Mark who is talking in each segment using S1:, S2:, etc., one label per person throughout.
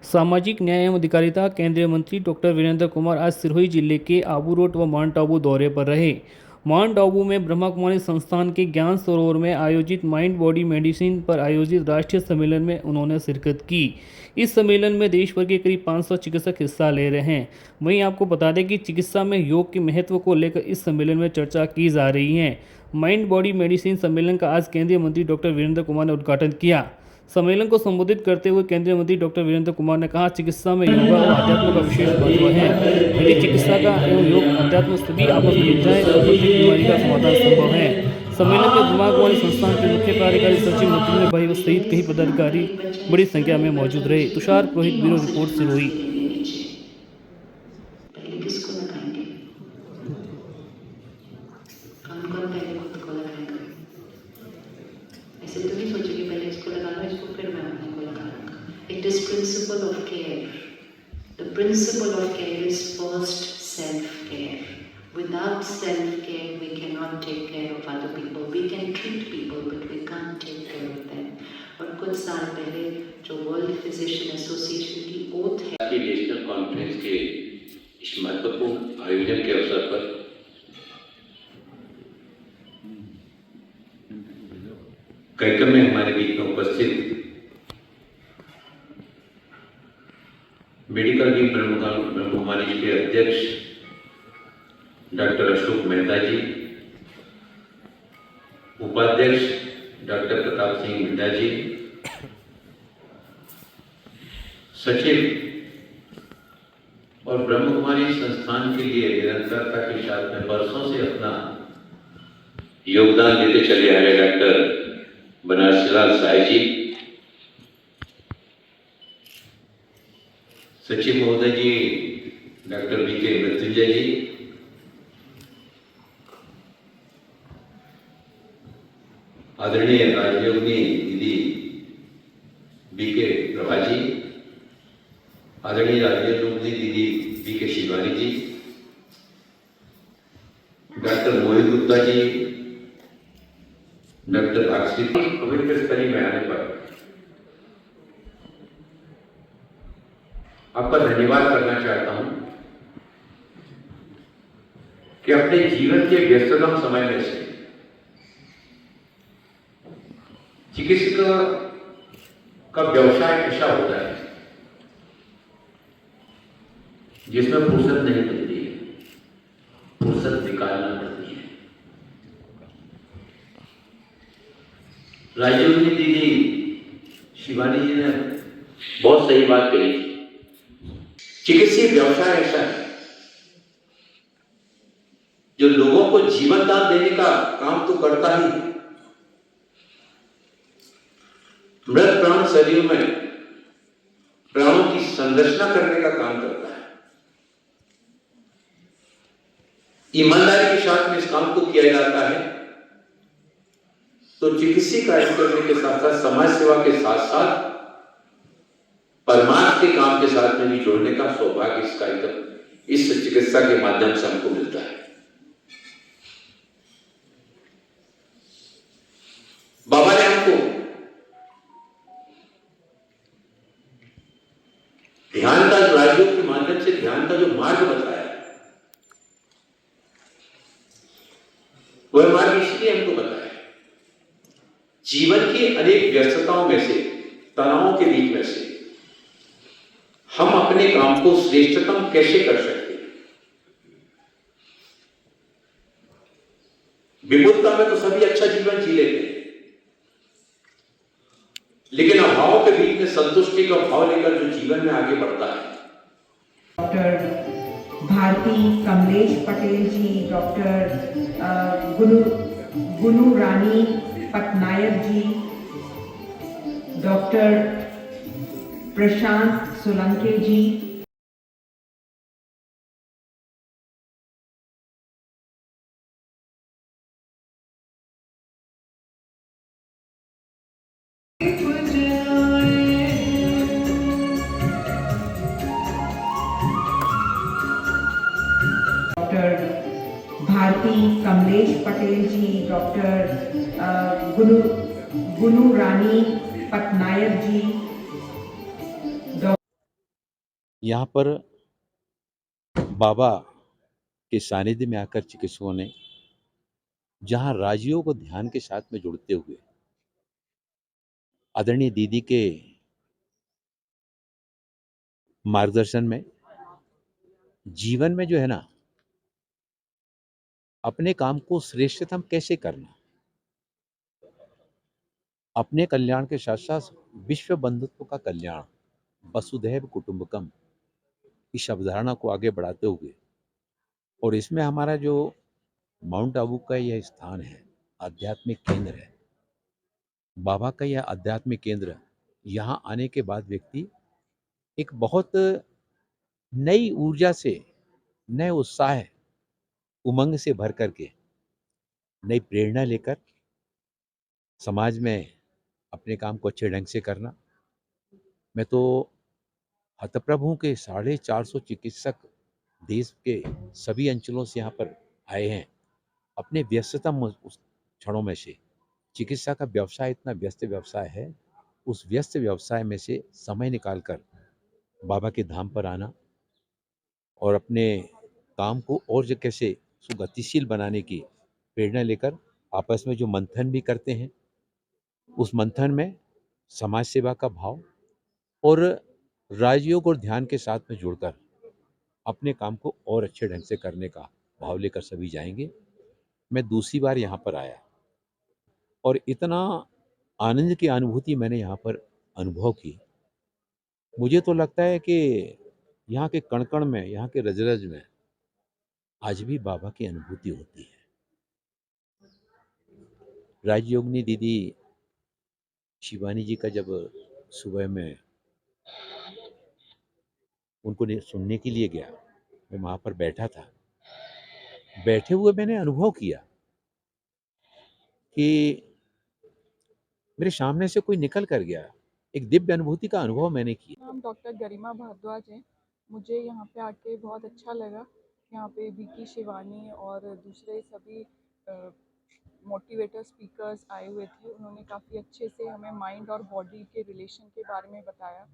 S1: सामाजिक न्याय एवं अधिकारिता केंद्रीय मंत्री डॉक्टर वीरेंद्र कुमार आज सिरोही जिले के आबू रोड व माउंट आबू दौरे पर रहे। माउंट आबू में ब्रह्मा कुमारी संस्थान के ज्ञान सरोवर में आयोजित माइंड बॉडी मेडिसिन पर आयोजित राष्ट्रीय सम्मेलन में उन्होंने शिरकत की। इस सम्मेलन में देश भर के करीब 500 चिकित्सक हिस्सा ले रहे हैं। वहीं आपको बता दें कि चिकित्सा में योग के महत्व को लेकर इस सम्मेलन में चर्चा की जा रही है। माइंड बॉडी मेडिसिन सम्मेलन का आज केंद्रीय मंत्री डॉक्टर वीरेंद्र कुमार ने उद्घाटन किया। सम्मेलन को संबोधित करते हुए केंद्रीय मंत्री डॉक्टर वीरेंद्र कुमार ने कहा, चिकित्सा में योगा और अध्यात्म का विशेष महत्व है। यदि चिकित्सा का एवं योग अध्यात्म सभी आपस में मिल जाए तो प्रत्येक बीमारी का समाधान संभव है। सम्मेलन में ब्रह्मा कुमारी संस्थान के मुख्य कार्यकारी सचिव मृत्युंजय भाई सहित कई पदाधिकारी बड़ी संख्या में मौजूद रहे। तुषार पुरोहित, ब्यूरो रिपोर्ट, सिरोही।
S2: ऐसे तो नहीं सोचो कि पहले इसको लगाना, इसको फिर मैं अपने को लगाऊंगा। It is principle of care. The principle of care is first self-care. Without self-care, we cannot take care of other people. We can treat people, but we can't take care of them. और कुछ साल पहले जो world physician association की oath है,
S3: national conference के इस महत्वपूर्ण आयोजन के अवसर पर कार्यक्रम में हमारे बीच में उपस्थित मेडिकल टीम ब्रह्म कुमारी के अध्यक्ष डॉक्टर अशोक मेहता जी, उपाध्यक्ष डॉक्टर प्रताप सिंह मिड्डा जी, सचिव और ब्रह्म कुमारी संस्थान के लिए निरंतरता के साथ में वर्षों से अपना योगदान देते चले आ रहे डॉक्टर बनारसीलाल साय जी, सचिव महोदय जी डॉक्टर बीके मृत्युंजय जी, आदरणीय राजयोगिनी दीदी बीके प्रभा जी, आदरणीय राजयोगिनी दीदी बीके शिवानी जी, डॉक्टर मोहित गुप्ता जी, डॉक्टर आक्षित। पवित्र स्थली में आने पर आपका धन्यवाद करना चाहता हूं कि अपने जीवन के व्यस्ततम समय में से चिकित्सा का व्यवसाय ऐसा होता है जिसमें फुर्सत नहीं मिलती है, फुर्सत निकालना पड़ती है। राजयोगिनी दीदी शिवानी जी ने बहुत सही बात कही। चिकित्सीय व्यवसाय ऐसा है जो लोगों को जीवन दान देने का काम तो करता ही, मृत प्राण शरीर में प्राणों की संरचना करने का काम करता है। ईमानदारी के साथ में इस काम को किया जाता है तो चिकित्सीय कार्य करने के साथ साथ समाज सेवा के साथ साथ परमार्थ के काम के साथ में भी जोड़ने का सौभाग्य इस कार्यक्रम, इस चिकित्सा के माध्यम से हमको मिलता है। बाबा ने हमको ध्यान का, राजयोग के माध्यम से ध्यान का जो मार्ग बताया, वह मार्ग इसलिए हमको बताया जीवन की अनेक व्यस्तताओं में से, तनावों के बीच में से हम अपने काम को श्रेष्ठतम कैसे कर सकते हैं। विमुखता में तो सभी अच्छा जीवन जी लेते हैं, लेकिन अभावों के बीच में संतुष्टि का भाव लेकर जो जीवन में आगे बढ़ता है।
S4: डॉक्टर भारती कमलेश पटेल जी, डॉक्टर गुनु रानी पटनायक जी, डॉक्टर प्रशांत सोलंके जी, डॉक्टर भारती कमलेश पटेल जी, डॉक्टर गुनु रानी पटनायक जी,
S5: यहाँ पर बाबा के सानिध्य में आकर चिकित्सकों ने जहाँ राज्यों को ध्यान के साथ में जुड़ते हुए आदरणीय दीदी के मार्गदर्शन में जीवन में जो है ना अपने काम को श्रेष्ठतम कैसे करना, अपने कल्याण के साथ साथ विश्व बंधुत्व का कल्याण, वसुधैव कुटुंबकम, इस अवधारणा को आगे बढ़ाते हुए, और इसमें हमारा जो माउंट आबू का यह स्थान है, आध्यात्मिक केंद्र है, बाबा का यह आध्यात्मिक केंद्र, यहाँ आने के बाद व्यक्ति एक बहुत नई ऊर्जा से, नए उत्साह, उमंग से भर करके, नई प्रेरणा लेकर समाज में अपने काम को अच्छे ढंग से करना। मैं तो हतप्रभ हूँ कि 450 चिकित्सक देश के सभी अंचलों से यहाँ पर आए हैं। अपने व्यस्ततम उस क्षणों में से, चिकित्सा का व्यवसाय इतना व्यस्त व्यवसाय है, उस व्यस्त व्यवसाय में से समय निकालकर बाबा के धाम पर आना और अपने काम को और जो कैसे सुगतिशील बनाने की प्रेरणा लेकर आपस में जो मंथन भी करते हैं, उस मंथन में समाज सेवा का भाव और राजयोग और ध्यान के साथ में जुड़कर अपने काम को और अच्छे ढंग से करने का भाव लेकर सभी जाएंगे। मैं दूसरी बार यहाँ पर आया और इतना आनंद की अनुभूति मैंने यहाँ पर अनुभव की। मुझे तो लगता है कि यहाँ के कण कण में, यहाँ के रज रज में आज भी बाबा की अनुभूति होती है। राजयोगिनी दीदी शिवानी जी का जब सुबह में उनको सुनने के लिए गया, मैं वहाँ पर बैठा था, बैठे हुए मैंने अनुभव किया कि मेरे सामने से कोई निकल कर गया। एक दिव्य अनुभूति का अनुभव मैंने किया।
S6: नाम डॉक्टर गरिमा भारद्वाज है। मुझे यहाँ पे आके बहुत अच्छा लगा। यहाँ पे बीकी शिवानी और दूसरे सभी मोटिवेटर स्पीकर्स आए हुए थे। उन्होंने काफ़ी अच्छे से हमें माइंड और बॉडी के रिलेशन के बारे में बताया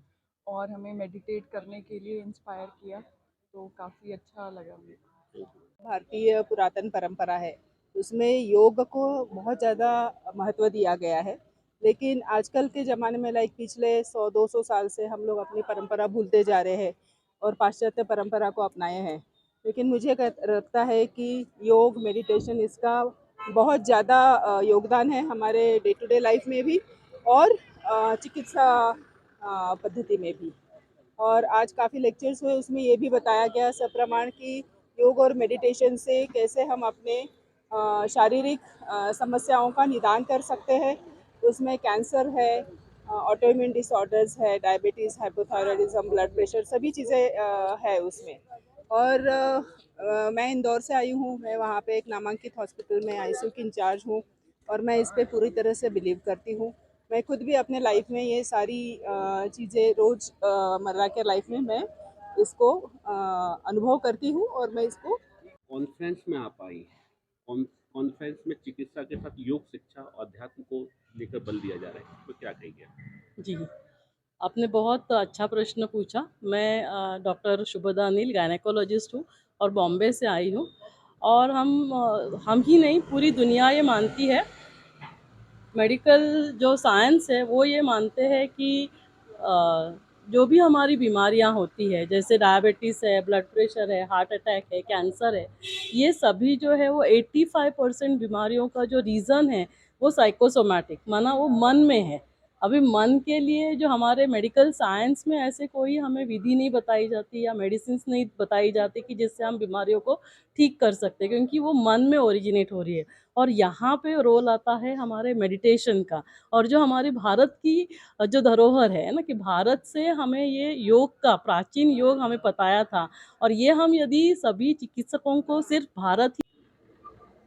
S6: और हमें मेडिटेट करने के लिए इंस्पायर किया, तो काफ़ी अच्छा लगा मुझे।
S7: भारतीय पुरातन परंपरा है, उसमें योग को बहुत ज़्यादा महत्व दिया गया है। लेकिन आजकल के ज़माने में पिछले 100-200 साल से हम लोग अपनी परंपरा भूलते जा रहे हैं और पाश्चात्य परंपरा को अपनाए हैं। लेकिन मुझे लगता है कि योग, मेडिटेशन, इसका बहुत ज़्यादा योगदान है हमारे डे टू डे लाइफ में भी और चिकित्सा पद्धति में भी। और आज काफ़ी लेक्चर्स हुए, उसमें ये भी बताया गया सप्रमाण की योग और मेडिटेशन से कैसे हम अपने शारीरिक समस्याओं का निदान कर सकते हैं। उसमें कैंसर है, ऑटोइम्यून डिसऑर्डर्स है, डायबिटीज़, हाइपोथायराइडिज्म, ब्लड प्रेशर, सभी चीज़ें है उसमें। और मैं इंदौर से आई हूँ। मैं वहाँ पे एक नामांकित हॉस्पिटल में आईसीयू की इंचार्ज हूँ और मैं इस पे पूरी तरह से बिलीव करती हूँ। मैं खुद भी अपने लाइफ में ये सारी चीज़ें रोज़ मर्रा के लाइफ में मैं इसको अनुभव करती हूँ और मैं इसको
S8: कॉन्फ्रेंस में आप आई हैं। कॉन्फ्रेंस में चिकित्सा के साथ योग शिक्षा और अध्यात्म को लेकर बल दिया जा रहा है, तो क्या कहेंगे?
S9: जी, आपने बहुत अच्छा प्रश्न पूछा। मैं डॉक्टर शुभदा अनिल गायनेकोलॉजिस्ट हूँ और बॉम्बे से आई हूँ। और हम ही नहीं, पूरी दुनिया ये मानती है, मेडिकल जो साइंस है वो ये मानते हैं कि जो भी हमारी बीमारियां होती है, जैसे डायबिटीज़ है, ब्लड प्रेशर है, हार्ट अटैक है, कैंसर है, ये सभी जो है वो 85% बीमारियों का जो रीज़न है वो साइकोसोमैटिक, माना वो मन में है। अभी मन के लिए जो हमारे मेडिकल साइंस में ऐसे कोई हमें विधि नहीं बताई जाती या मेडिसिन नहीं बताई जाती कि जिससे हम बीमारियों को ठीक कर सकते, क्योंकि वो मन में ओरिजिनेट हो रही है। और यहाँ पे रोल आता है हमारे मेडिटेशन का, और जो हमारी भारत की जो धरोहर है ना, कि भारत से हमें ये योग का, प्राचीन योग हमें बताया था, और ये हम यदि सभी चिकित्सकों को सिर्फ Bharat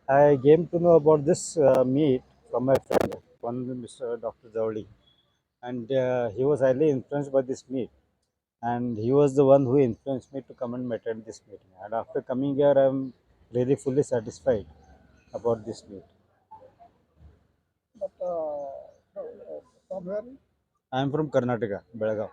S10: I came to know about this meet from my friend, one Mr. Dr. Zawadi, and he was highly influenced by this meet, and he was the one who influenced me to come and attend this meeting. And after coming here, I am really fully satisfied about this meet.
S11: But from where?
S10: I am from Karnataka, Belagavi.